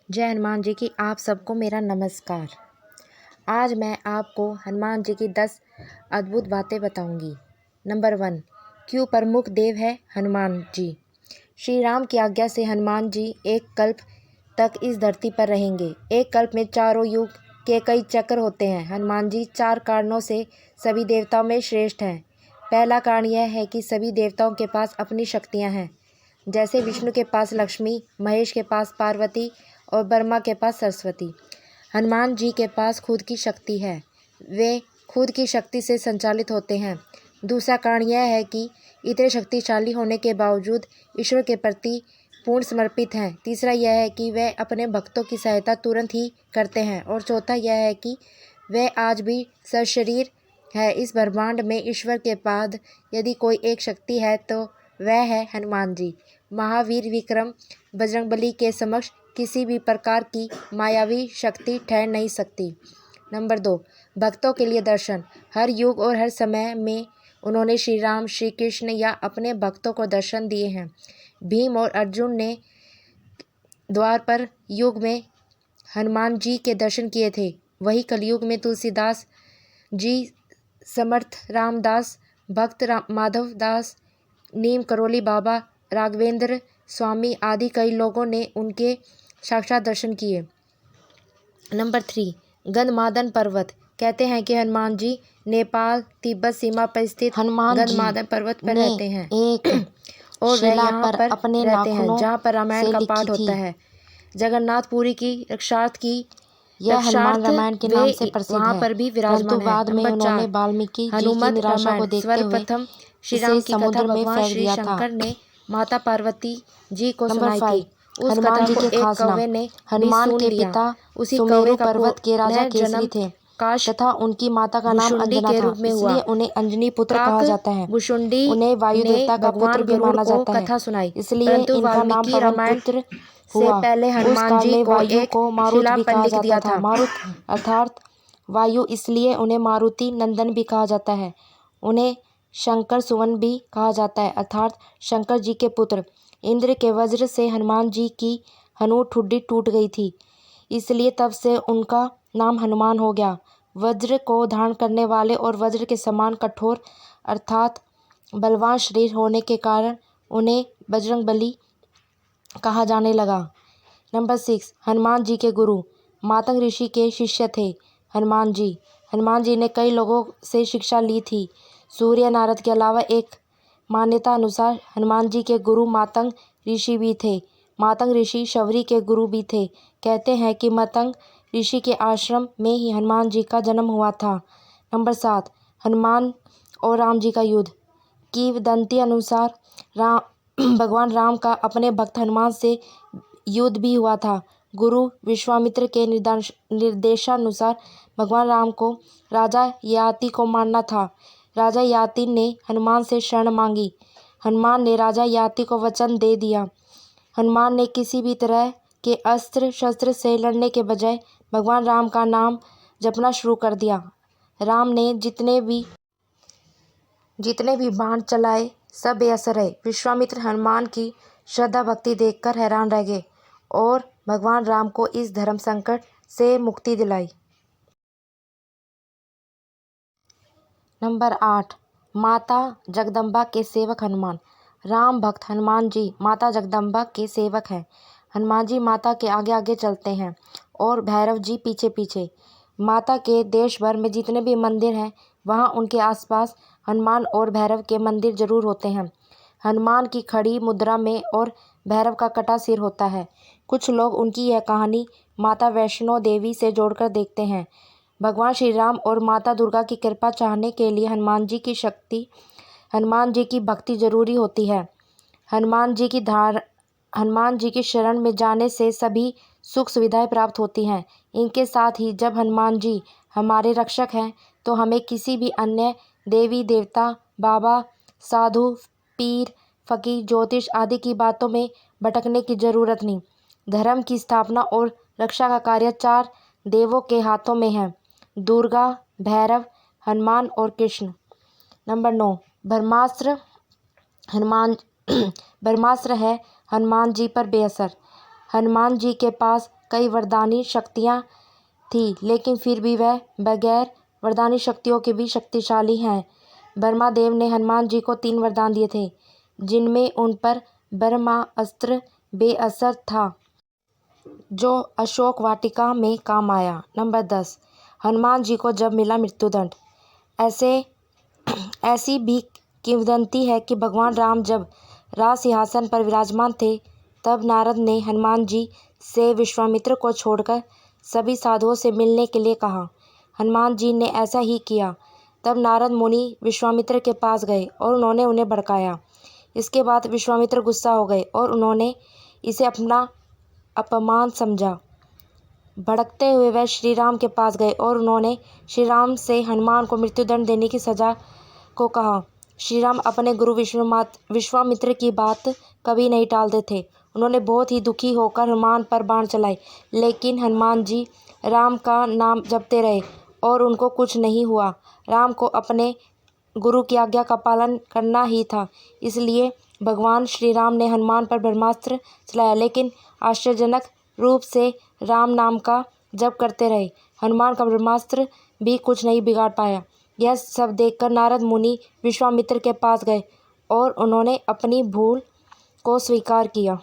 जय हनुमान जी की आप सबको मेरा नमस्कार। आज मैं आपको हनुमान जी की 10 अद्भुत बातें बताऊंगी। नंबर 1, क्यों प्रमुख देव है हनुमान जी। श्री राम की आज्ञा से हनुमान जी एक कल्प तक इस धरती पर रहेंगे। एक कल्प में चारों युग के कई चक्र होते हैं। हनुमान जी 4 कारणों से सभी देवताओं में श्रेष्ठ हैं। पहला कारण यह है कि सभी देवताओं के पास अपनी शक्तियाँ हैं। जैसे विष्णु के पास लक्ष्मी, महेश के पास पार्वती और ब्रह्मा के पास सरस्वती। हनुमान जी के पास खुद की शक्ति है। वे खुद की शक्ति से संचालित होते हैं। दूसरा कारण यह है कि इतने शक्तिशाली होने के बावजूद ईश्वर के प्रति पूर्ण समर्पित हैं। तीसरा यह है कि वे अपने भक्तों की सहायता तुरंत ही करते हैं। और चौथा यह है कि वे आज भी सशरीर है। इस ब्रह्मांड में ईश्वर के बाद यदि कोई एक शक्ति है तो वह है हनुमान जी। महावीर विक्रम बजरंगबली के समक्ष किसी भी प्रकार की मायावी शक्ति ठहर नहीं सकती। नंबर 2, भक्तों के लिए दर्शन। हर युग और हर समय में उन्होंने श्री राम, श्री कृष्ण या अपने भक्तों को दर्शन दिए हैं। भीम और अर्जुन ने द्वार पर युग में हनुमान जी के दर्शन किए थे। वही कलयुग में तुलसीदास जी, समर्थ रामदास, भक्त माधव दास, नीम करोली बाबा, राघवेंद्र स्वामी आदि कई लोगों ने उनके साक्षात दर्शन किए। नंबर 3, गंधमादन पर्वत। कहते हैं कि हनुमान जी नेपाल तिब्बत सीमा पर स्थित गंधमादन पर्वत पर रहते हैं और वह यहाँ पर अपने रहते हैं जहाँ पर रामायण का पाठ होता है। जगन्नाथपुरी की रक्षार्थ की यह हनुमान रामायण के नाम से प्रसिद्ध वहाँ है, पर भी विराजमान है। बाद में नंबर उन्होंने 4, वाल्मीकि जी की हनुमत निराशा को रामायण। देखते हुए सर्वप्रथम श्री राम की कथा भगवान श्री शंकर ने माता पार्वती जी को सुनाई थी। उस कथा को एक कौवे ने हनुमान के पिता उसी सुमेरु पर्वत के राजा केसरी थे तथा उनकी माता का नाम अंजना के था, रूप में हुआ। इसलिए उन्हें अंजनी पुत्र कहा जाता है। उन्हें वायु देवता का पुत्र भी माना जाता है, कथा सुनाई, इसलिए इनका नाम पवन पुत्र हुआ। पहले हनुमान जी में को वायु एक को मारुत भी कहा जाता था। था। मारुत अर्थात वायु, इसलिए उन्हें मारुति नंदन भी कहा जाता है। उन्हें शंकर सुवन भी कहा जाता है, अर्थात शंकर जी के पुत्र। इंद्र के वज्र से हनुमान जी की हनु ठुड्डी टूट गई थी, इसलिए तब से उनका नाम हनुमान हो गया। वज्र को धारण करने वाले और वज्र के समान कठोर अर्थात बलवान शरीर होने के कारण उन्हें बजरंगबली कहा जाने लगा। नंबर 6, हनुमान जी के गुरु। मातंग ऋषि के शिष्य थे हनुमान जी। हनुमान जी ने कई लोगों से शिक्षा ली थी। सूर्य नारद के अलावा एक मान्यता अनुसार हनुमान जी के गुरु मातंग ऋषि भी थे। मातंग ऋषि शबरी के गुरु भी थे। कहते हैं कि मातंग ऋषि के आश्रम में ही हनुमान जी का जन्म हुआ था। नंबर 7, हनुमान और राम जी का युद्ध। किंवदंती अनुसार भगवान राम का अपने भक्त हनुमान से युद्ध भी हुआ था। गुरु विश्वामित्र के निर्देशानुसार भगवान राम को राजा ययाति को मारना था। राजा ययाति ने हनुमान से शरण मांगी। हनुमान ने राजा ययाति को वचन दे दिया। हनुमान ने किसी भी तरह के अस्त्र शस्त्र से लड़ने के बजाय भगवान राम का नाम जपना शुरू कर दिया। राम ने जितने भी बाण चलाए सब बेअसर रहे। विश्वामित्र हनुमान की श्रद्धा भक्ति देखकर हैरान रह गए और भगवान राम को इस धर्म संकट से मुक्ति दिलाई। नंबर 8, माता जगदम्बा के सेवक हनुमान। राम भक्त हनुमान जी माता जगदम्बा के सेवक हैं। हनुमान जी माता के आगे आगे चलते हैं और भैरव जी पीछे पीछे। माता के देश भर में जितने भी मंदिर हैं वहाँ उनके आसपास हनुमान और भैरव के मंदिर जरूर होते हैं। हनुमान की खड़ी मुद्रा में और भैरव का कटा सिर होता है। कुछ लोग उनकी यह कहानी माता वैष्णो देवी से जोड़कर देखते हैं। भगवान श्री राम और माता दुर्गा की कृपा चाहने के लिए हनुमान जी की भक्ति जरूरी होती है। हनुमान जी की शरण में जाने से सभी सुख सुविधाएं प्राप्त होती हैं। इनके साथ ही जब हनुमान जी हमारे रक्षक हैं तो हमें किसी भी अन्य देवी देवता, बाबा, साधु, पीर, फकीर, ज्योतिष आदि की बातों में भटकने की जरूरत नहीं। धर्म की स्थापना और रक्षा का कार्य 4 देवों के हाथों में है, दुर्गा, भैरव, हनुमान और कृष्ण। नंबर 9, ब्रह्मास्त्र है हनुमान जी पर बेअसर। हनुमान जी के पास कई वरदानी शक्तियाँ थी, लेकिन फिर भी वह बगैर वरदानी शक्तियों के भी शक्तिशाली हैं। ब्रह्मा देव ने हनुमान जी को 3 वरदान दिए थे, जिनमें उन पर ब्रह्मास्त्र बेअसर था, जो अशोक वाटिका में काम आया। नंबर 10, हनुमान जी को जब मिला मृत्युदंड। ऐसी भी किंवदंती है कि भगवान राम जब राज सिंहासन पर विराजमान थे, तब नारद ने हनुमान जी से विश्वामित्र को छोड़कर सभी साधुओं से मिलने के लिए कहा। हनुमान जी ने ऐसा ही किया। तब नारद मुनि विश्वामित्र के पास गए और उन्होंने उन्हें भड़काया। इसके बाद विश्वामित्र गुस्सा हो गए और उन्होंने इसे अपना अपमान समझा। भड़कते हुए वह श्री राम के पास गए और उन्होंने श्री राम से हनुमान को मृत्युदंड देने की सजा को कहा। श्री राम अपने गुरु विश्वामित्र की बात कभी नहीं टालते थे। उन्होंने बहुत ही दुखी होकर हनुमान पर बाण चलाए, लेकिन हनुमान जी राम का नाम जपते रहे और उनको कुछ नहीं हुआ। राम को अपने गुरु की आज्ञा का पालन करना ही था, इसलिए भगवान श्री राम ने हनुमान पर ब्रह्मास्त्र चलाया, लेकिन आश्चर्यजनक रूप से राम नाम का जप करते रहे। हनुमान का ब्रह्मास्त्र भी कुछ नहीं बिगाड़ पाया। यह सब देखकर नारद मुनि विश्वामित्र के पास गए और उन्होंने अपनी भूल को स्वीकार किया।